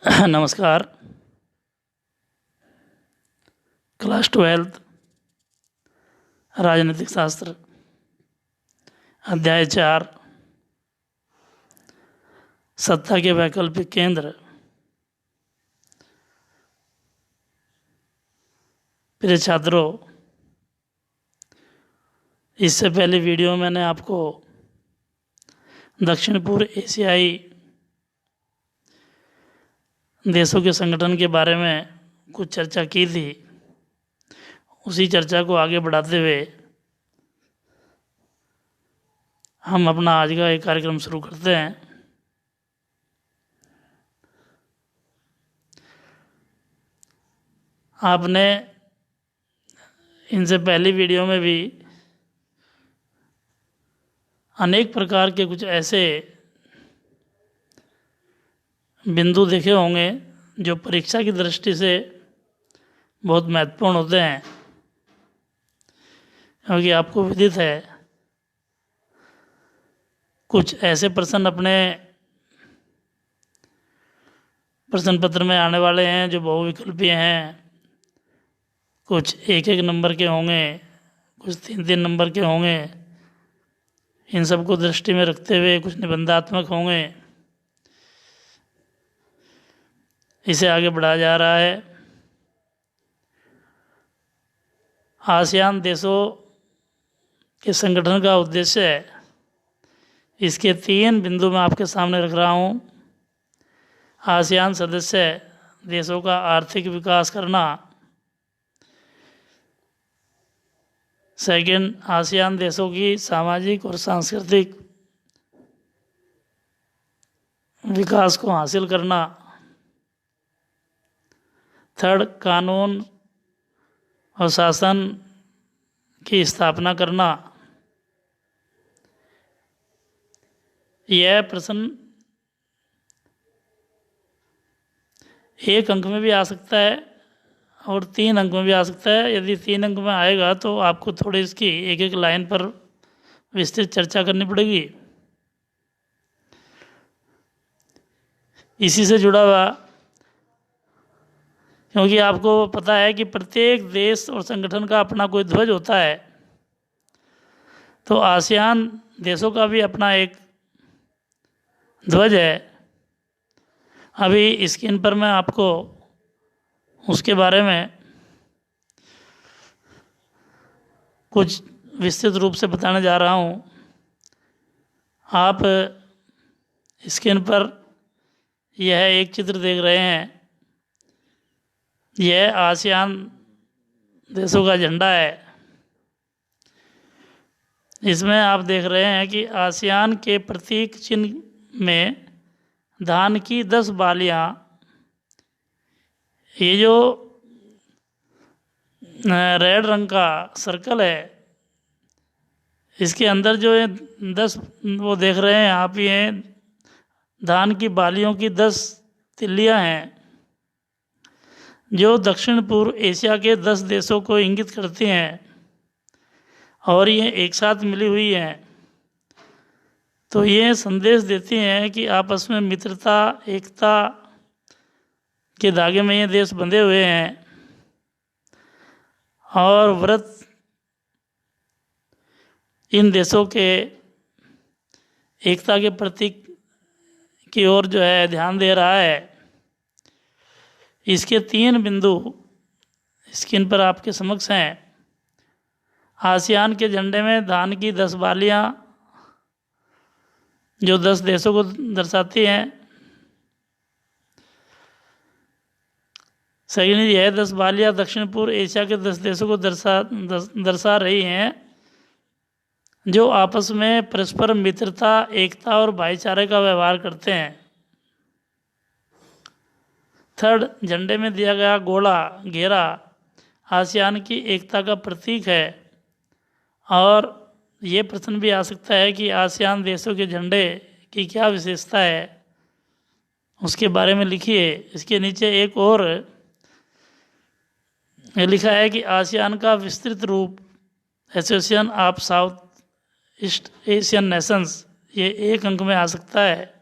नमस्कार। क्लास 12 राजनीतिक शास्त्र अध्याय 4 सत्ता के वैकल्पिक केंद्र। प्रिय छात्रों, इससे पहले वीडियो में मैंने आपको दक्षिण पूर्व एशियाई देशों के संगठन के बारे में कुछ चर्चा की थी। उसी चर्चा को आगे बढ़ाते हुए हम अपना आज का एक कार्यक्रम शुरू करते हैं। आपने इनसे पहली वीडियो में भी अनेक प्रकार के कुछ ऐसे बिंदु देखे होंगे जो परीक्षा की दृष्टि से बहुत महत्वपूर्ण होते हैं, क्योंकि आपको विदित है कुछ ऐसे प्रश्न अपने प्रश्न पत्र में आने वाले हैं जो बहुविकल्पीय हैं। कुछ एक एक नंबर के होंगे, कुछ तीन तीन नंबर के होंगे। इन सबको दृष्टि में रखते हुए कुछ निबंधात्मक होंगे। इसे आगे बढ़ाया जा रहा है। आसियान देशों के संगठन का उद्देश्य है, इसके 3 बिंदु मैं आपके सामने रख रहा हूँ। आसियान सदस्य देशों का आर्थिक विकास करना। सेकंड, आसियान देशों की सामाजिक और सांस्कृतिक विकास को हासिल करना। थर्ड, कानून और शासन की स्थापना करना। यह प्रश्न 1 अंक में भी आ सकता है और 3 अंक में भी आ सकता है। यदि 3 अंक में आएगा तो आपको थोड़ी इसकी एक एक लाइन पर विस्तृत चर्चा करनी पड़ेगी। इसी से जुड़ा हुआ, क्योंकि आपको पता है कि प्रत्येक देश और संगठन का अपना कोई ध्वज होता है, तो आसियान देशों का भी अपना एक ध्वज है। अभी स्क्रीन पर मैं आपको उसके बारे में कुछ विस्तृत रूप से बताने जा रहा हूँ। आप स्क्रीन पर यह एक चित्र देख रहे हैं। यह आसियान देशों का झंडा है। इसमें आप देख रहे हैं कि आसियान के प्रतीक चिन्ह में धान की 10 बालियाँ, ये जो रेड रंग का सर्कल है, इसके अंदर जो ये 10 वो देख रहे हैं आप, ये धान की बालियों की 10 तिल्लियाँ हैं जो दक्षिण पूर्व एशिया के 10 देशों को इंगित करती हैं और ये एक साथ मिली हुई हैं। तो ये संदेश देती हैं कि आपस में मित्रता, एकता के धागे में ये देश बंधे हुए हैं और व्रत इन देशों के एकता के प्रतीक की ओर जो है ध्यान दे रहा है। इसके 3 बिंदु स्क्रीन पर आपके समक्ष हैं। आसियान के झंडे में धान की 10 बालियाँ जो 10 देशों को दर्शाती हैं। सेकंड, यह 10 बालियाँ दक्षिण पूर्व एशिया के 10 देशों को दर्शा रही हैं जो आपस में परस्पर मित्रता, एकता और भाईचारे का व्यवहार करते हैं। थर्ड, झंडे में दिया गया गोला घेरा आसियान की एकता का प्रतीक है। और ये प्रश्न भी आ सकता है कि आसियान देशों के झंडे की क्या विशेषता है, उसके बारे में लिखिए। इसके नीचे एक और लिखा है कि आसियान का विस्तृत रूप association of south east Asian Nations, ये 1 अंक में आ सकता है।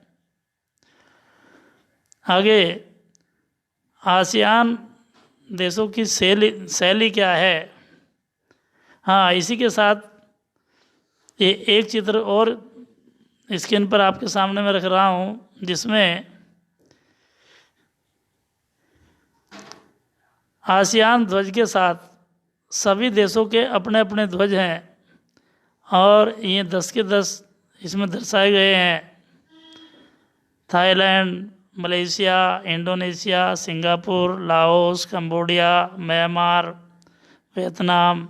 आगे आसियान देशों की शैली क्या है। हाँ, इसी के साथ ये एक चित्र और स्क्रीन पर आपके सामने मैं रख रहा हूँ, जिसमें आसियान ध्वज के साथ सभी देशों के अपने अपने ध्वज हैं और ये 10 के 10 इसमें दर्शाए गए हैं। Thailand, Malaysia, Indonesia, Singapore, Laos, Cambodia, Myanmar, Vietnam,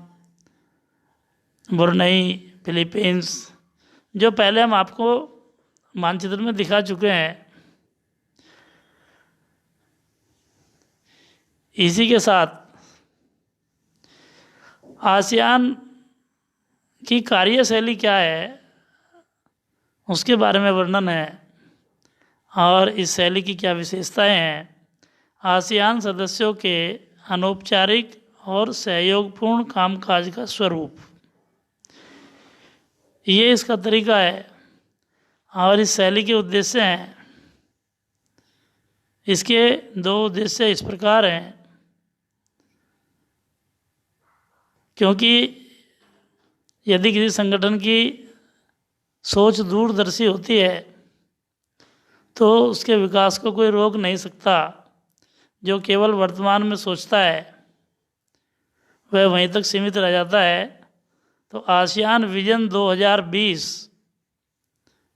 Brunei, Philippines, जो पहले हम आपको मानचित्र में दिखा चुके हैं। इसी के साथ आसियान की कार्यशैली क्या है उसके बारे में वर्णन है और इस शैली की क्या विशेषताएं हैं। आसियान सदस्यों के अनौपचारिक और सहयोगपूर्ण कामकाज का स्वरूप, ये इसका तरीका है और इस शैली के उद्देश्य हैं। इसके 2 उद्देश्य इस प्रकार हैं, क्योंकि यदि किसी संगठन की सोच दूरदर्शी होती है तो उसके विकास को कोई रोक नहीं सकता। जो केवल वर्तमान में सोचता है वह वहीं तक सीमित रह जाता है। तो आसियान विजन 2020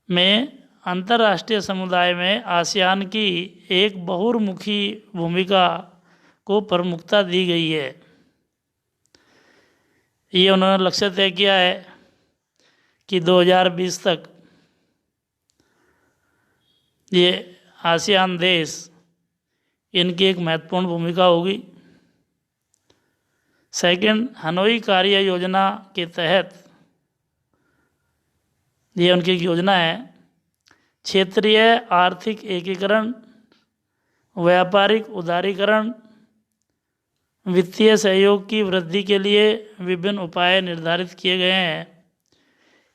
में अंतर्राष्ट्रीय समुदाय में आसियान की एक बहुमुखी भूमिका को प्रमुखता दी गई है। ये उन्होंने लक्ष्य तय किया है कि 2020 तक ये आसियान देश, इनकी एक महत्वपूर्ण भूमिका होगी। सेकंड, हनोई कार्य योजना के तहत, ये उनकी एक योजना है, क्षेत्रीय आर्थिक एकीकरण, व्यापारिक उदारीकरण, वित्तीय सहयोग की वृद्धि के लिए विभिन्न उपाय निर्धारित किए गए हैं।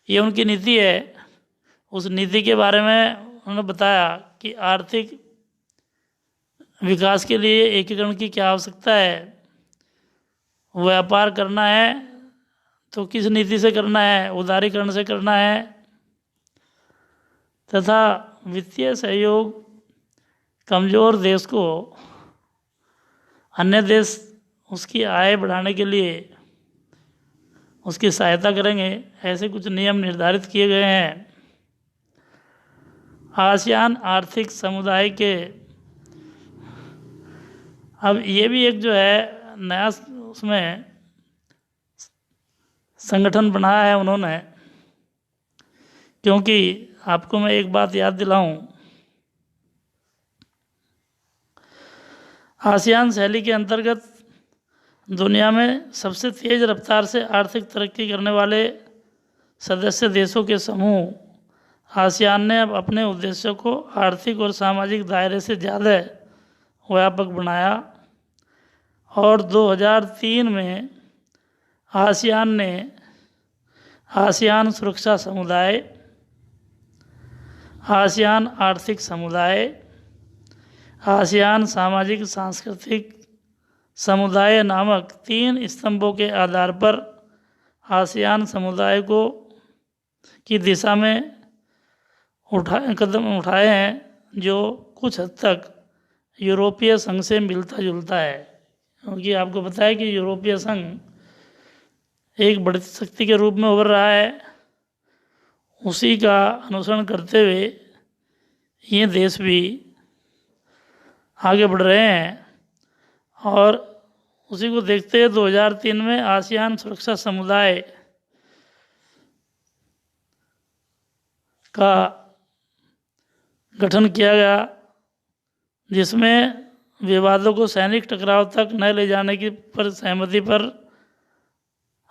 ये उनकी नीति है। उस नीति के बारे में उन्होंने बताया कि आर्थिक विकास के लिए एकीकरण की क्या आवश्यकता है, व्यापार करना है तो किस नीति से करना है, उदारीकरण से करना है, तथा वित्तीय सहयोग कमज़ोर देश को अन्य देश उसकी आय बढ़ाने के लिए उसकी सहायता करेंगे, ऐसे कुछ नियम निर्धारित किए गए हैं। आसियान आर्थिक समुदाय के, अब ये भी एक जो है नया उसमें संगठन बनाया है उन्होंने, क्योंकि आपको मैं एक बात याद दिलाऊं, आसियान शैली के अंतर्गत दुनिया में सबसे तेज़ रफ्तार से आर्थिक तरक्की करने वाले सदस्य देशों के समूह आसियान ने अब अपने उद्देश्यों को आर्थिक और सामाजिक दायरे से ज़्यादा व्यापक बनाया और 2003 में आसियान ने आसियान सुरक्षा समुदाय, आसियान आर्थिक समुदाय, आसियान सामाजिक सांस्कृतिक समुदाय नामक 3 स्तंभों के आधार पर आसियान समुदाय को की दिशा में कदम उठाए हैं, जो कुछ हद तक यूरोपीय संघ से मिलता जुलता है। क्योंकि आपको पता है कि यूरोपीय संघ एक बड़ी शक्ति के रूप में उभर रहा है, उसी का अनुसरण करते हुए ये देश भी आगे बढ़ रहे हैं। और उसी को देखते हुए 2003 में आसियान सुरक्षा समुदाय का गठन किया गया, जिसमें विवादों को सैनिक टकराव तक न ले जाने की पर सहमति पर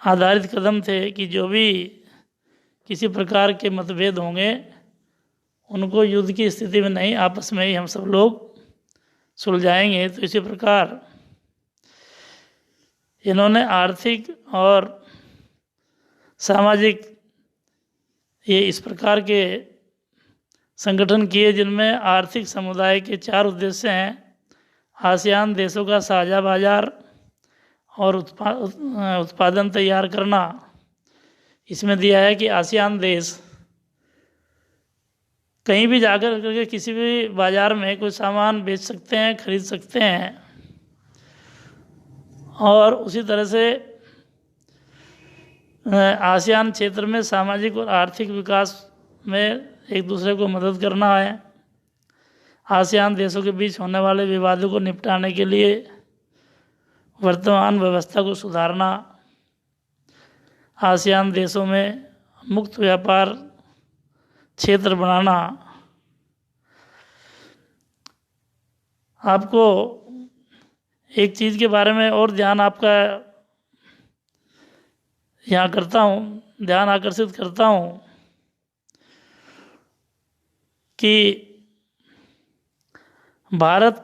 आधारित कदम थे कि जो भी किसी प्रकार के मतभेद होंगे उनको युद्ध की स्थिति में नहीं, आपस में ही हम सब लोग सुलझाएंगे। तो इसी प्रकार इन्होंने आर्थिक और सामाजिक ये इस प्रकार के संगठन किए, जिनमें आर्थिक समुदाय के 4 उद्देश्य हैं। आसियान देशों का साझा बाजार और उत्पादन तैयार करना। इसमें दिया है कि आसियान देश कहीं भी जाकर करके किसी भी बाज़ार में कोई सामान बेच सकते हैं, खरीद सकते हैं, और उसी तरह से आसियान क्षेत्र में सामाजिक और आर्थिक विकास में एक दूसरे को मदद करना है। आसियान देशों के बीच होने वाले विवादों को निपटाने के लिए वर्तमान व्यवस्था को सुधारना, आसियान देशों में मुक्त व्यापार क्षेत्र बनाना। आपको एक चीज़ के बारे में और ध्यान आपका यहाँ करता हूँ, ध्यान आकर्षित करता हूँ कि भारत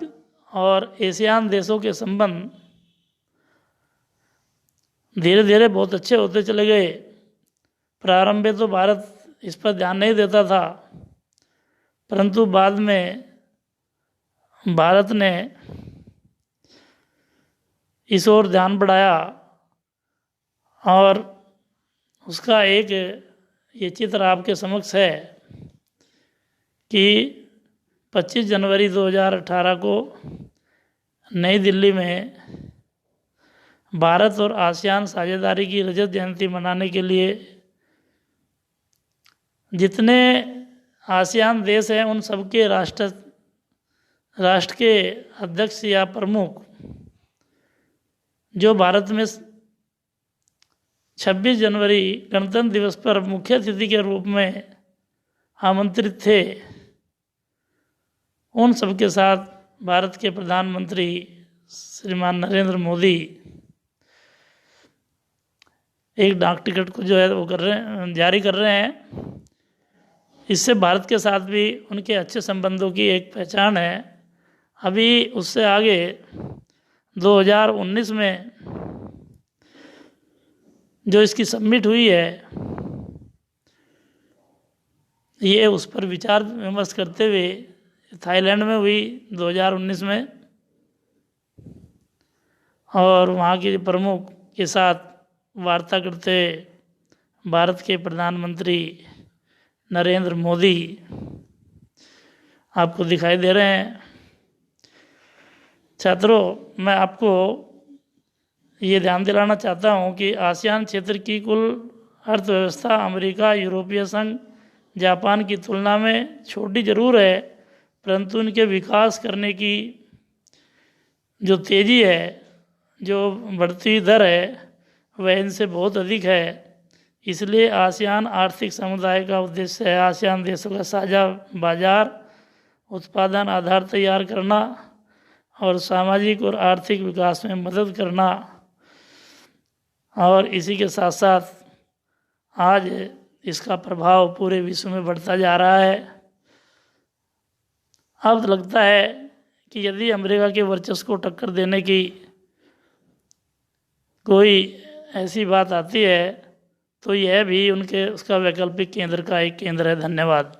और एशियान देशों के संबंध धीरे धीरे बहुत अच्छे होते चले गए। प्रारंभ में तो भारत इस पर ध्यान नहीं देता था, परंतु बाद में भारत ने इस ओर ध्यान बढ़ाया और उसका एक ये चित्र आपके समक्ष है कि 25 जनवरी 2018 को नई दिल्ली में भारत और आसियान साझेदारी की रजत जयंती मनाने के लिए जितने आसियान देश हैं उन सबके राष्ट्र के अध्यक्ष या प्रमुख जो भारत में 26 जनवरी गणतंत्र दिवस पर मुख्य अतिथि के रूप में आमंत्रित थे, उन सबके साथ भारत के प्रधानमंत्री श्रीमान नरेंद्र मोदी एक डाक टिकट को जो है वो जारी कर रहे हैं। इससे भारत के साथ भी उनके अच्छे संबंधों की एक पहचान है। अभी उससे आगे 2019 में जो इसकी समिट हुई है, ये उस पर विचार विमर्श करते हुए थाईलैंड में हुई 2019 में, और वहाँ के प्रमुख के साथ वार्ता करते भारत के प्रधानमंत्री नरेंद्र मोदी आपको दिखाई दे रहे हैं। छात्रों, मैं आपको ये ध्यान दिलाना चाहता हूँ कि आसियान क्षेत्र की कुल अर्थव्यवस्था अमेरिका, यूरोपीय संघ, जापान की तुलना में छोटी ज़रूर है, परंतु इनके विकास करने की जो तेज़ी है, जो बढ़ती दर है, वह इनसे बहुत अधिक है। इसलिए आसियान आर्थिक समुदाय का उद्देश्य है आसियान देशों का साझा बाजार, उत्पादन आधार तैयार करना और सामाजिक और आर्थिक विकास में मदद करना। और इसी के साथ साथ आज इसका प्रभाव पूरे विश्व में बढ़ता जा रहा है। अब लगता है कि यदि अमेरिका के वर्चस्व को टक्कर देने की कोई ऐसी बात आती है तो यह भी उसका वैकल्पिक केंद्र का एक केंद्र है। धन्यवाद।